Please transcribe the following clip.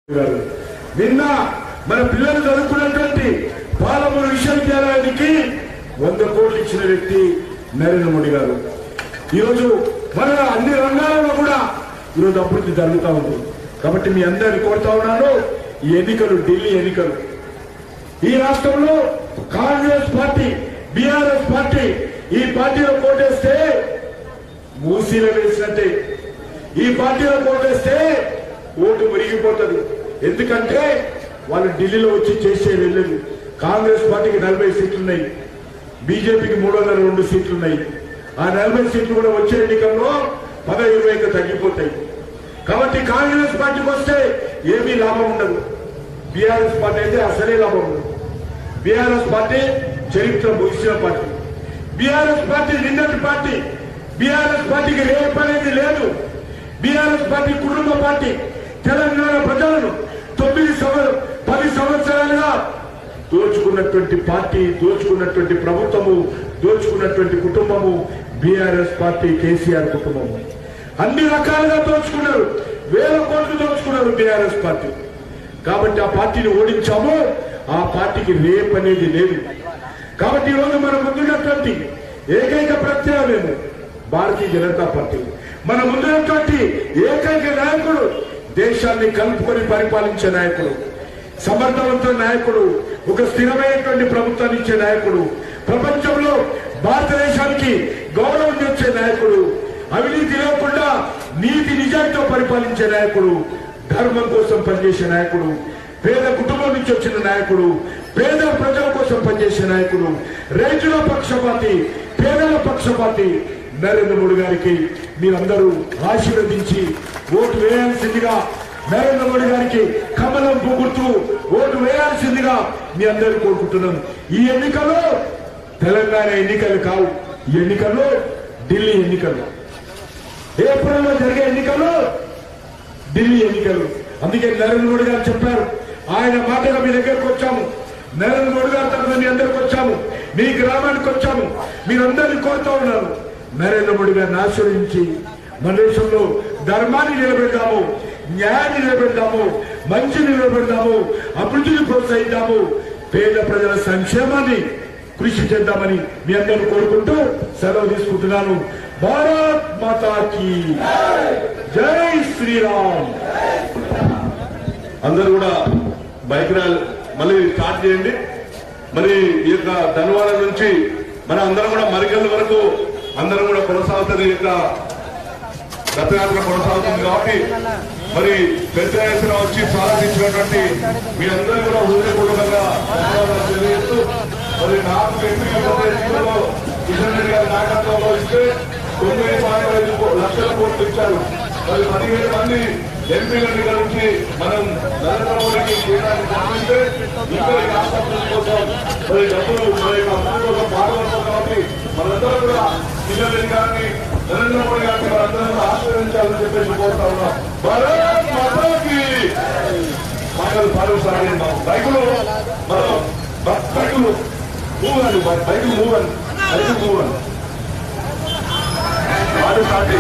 నిన్న మన పిల్లలు చదువుకున్నటువంటి పాలమూరు విశ్వవిద్యాలయానికి 100 కోట్లు ఇచ్చిన వ్యక్తి నరేంద్ర మోడీ గారు. ఈరోజు మన అన్ని రంగాలలో కూడా ఈరోజు అభివృద్ధి జరుగుతూ ఉంది. కాబట్టి మీ అందరిని కోరుతా ఉన్నాను, ఈ ఎన్నికలు ఢిల్లీ ఎన్నికలు. ఈ రాష్ట్రంలో కాంగ్రెస్ పార్టీ, బీఆర్ఎస్ పార్టీ, ఈ పార్టీలో కోటేస్తే మూసీలో వేసినట్టే. ఈ పార్టీలో కోటేస్తే ఓటు మురిగిపోతుంది. ఎందుకంటే వాళ్ళు ఢిల్లీలో వచ్చి చేసే వెళ్ళదు. కాంగ్రెస్ పార్టీకి 40 సీట్లున్నాయి, బీజేపీకి 302 సీట్లున్నాయి. ఆ 40 సీట్లు కూడా వచ్చే ఎన్నికల్లో 10-20 తగ్గిపోతాయి. కాబట్టి కాంగ్రెస్ పార్టీకి వస్తే ఏమీ లాభం ఉండదు. బీఆర్ఎస్ పార్టీ అయితే అసలే లాభం ఉండదు. బీఆర్ఎస్ పార్టీ చరిత్ర ముగిసిన పార్టీ. బీఆర్ఎస్ పార్టీ నిన్నటి పార్టీ. బీఆర్ఎస్ పార్టీకి రేపు అనేది లేదు. బీఆర్ఎస్ పార్టీ కుటుంబ పార్టీ. తెలంగాణ ప్రజలను 10 సంవత్సరాలుగా దోచుకున్నటువంటి పార్టీ, దోచుకున్నటువంటి ప్రభుత్వము, దోచుకున్నటువంటి కుటుంబము బీఆర్ఎస్ పార్టీ, కేసీఆర్ కుటుంబము. అన్ని రకాలుగా దోచుకున్నారు. 1000 కోట్లు దోచుకున్నారు బీఆర్ఎస్ పార్టీ. కాబట్టి ఆ పార్టీని ఓడించాము. ఆ పార్టీకి రేపు అనేది లేదు. కాబట్టి ఈరోజు మన ముందున్నటువంటి ఏకైక ప్రత్యయమేమో భారతీయ జనతా పార్టీ. మన ముందున్నటువంటి ఏకైక నాయకుడు, దేశాన్ని కలుపుకొని పరిపాలించే నాయకుడు, సమర్థవంతుల నాయకుడు, ఒక స్థిరమైనటువంటి ప్రభుత్వాన్ని ఇచ్చే నాయకుడు, ప్రపంచంలో భారతదేశానికి గౌరవం తెచ్చే నాయకుడు, అవినీతి లేకుండా నీతి నిజాయితీతో పరిపాలించే నాయకుడు, ధర్మం కోసం పనిచేసే నాయకుడు, పేద కుటుంబం నుంచి వచ్చిన నాయకుడు, పేద ప్రజల కోసం పనిచేసే నాయకుడు, రైతుల పక్షపాతి, పేదల పక్షపాతి నరేంద్ర మోడీ గారికి మీరందరూ ఆశీర్వదించి ఓటు వేయాల్సిందిగా, నరేంద్ర మోడీ గారికి కమలం గుర్తు ఓటు వేయాల్సిందిగా మీ అందరూ కోరుకుంటున్నాను. ఈ ఎన్నికల్లో తెలంగాణ ఎన్నికలు కావు. ఈ ఎన్నికల్లో ఢిల్లీ ఎన్నికలు, ఏప్రిల్లో జరిగే ఎన్నికలు ఢిల్లీ ఎన్నికలు. అందుకే నరేంద్ర మోడీ గారు చెప్పారు, ఆయన మాటగా మీ దగ్గరకు వచ్చాము. నరేంద్ర మోడీ గారి తరఫున మీ అందరికి వచ్చాము, మీ గ్రామానికి వచ్చాము. మీరందరినీ కోరుతా ఉన్నారు, నరేంద్ర మోడీ గారిని ఆశీర్వదించి మన దేశంలో ధర్మాన్ని నిలబెడదాము, న్యాయాన్ని నిలబెడదాము, మంచిని నిలబెడదాము, అభివృద్ధిని ప్రోత్సహిద్దాము, పేద ప్రజల సంక్షేమాన్ని కృషి చేద్దామని మీ అందరూ కోరుకుంటూ సెలవు తీసుకుంటున్నాను. భారత్ మాతాకి జై శ్రీరామ్. అందరూ కూడా బైక్ ర్యాలీ మళ్ళీ స్టార్ట్ చేయండి. మరి ఈ యొక్క ధన్వారం నుంచి మన అందరం కూడా మరిగల్ వరకు అందరం కూడా కొనసాగుతుంది. ఈ యొక్క రథయాత్ర కొనసాగుతుంది. కాబట్టి మరి పెద్ద ఎత్తున వచ్చి స్వాగతించినటువంటి మీ అందరూ కూడా హృదయపూర్వకంగా ధన్యవాదాలు తెలియజేస్తూ, మరి నాకు ఎంపీలో కిషన్ రెడ్డి గారి నాయకత్వంలో ఇస్తే 9.5 లక్షల కోట్లు ఇచ్చారు. మరి 17 మంది ఎంపీల దగ్గర నుంచి మనం నరేంద్ర మోడీకి కేంద్రాన్ని పంపిస్తే ఇంకా ఈ రాష్ట్ర కోసం మరి డబ్బులు కోసం పాల్గొంటాం. కాబట్టి మనందరూ కూడా కిషన్ రెడ్డి గారిని, నరేంద్ర మోడీ గారిని మనందరూ కూడా ఆశీర్వదించాలని చెప్పేసి కోరుతా ఉన్నాం. భారత్ మాతాకి మాటలు పాల్గొంటారు. బైకులు మనం బైకులు మూవని, బైకులు మూవని, బైకులు మూవని. స్టార్ట్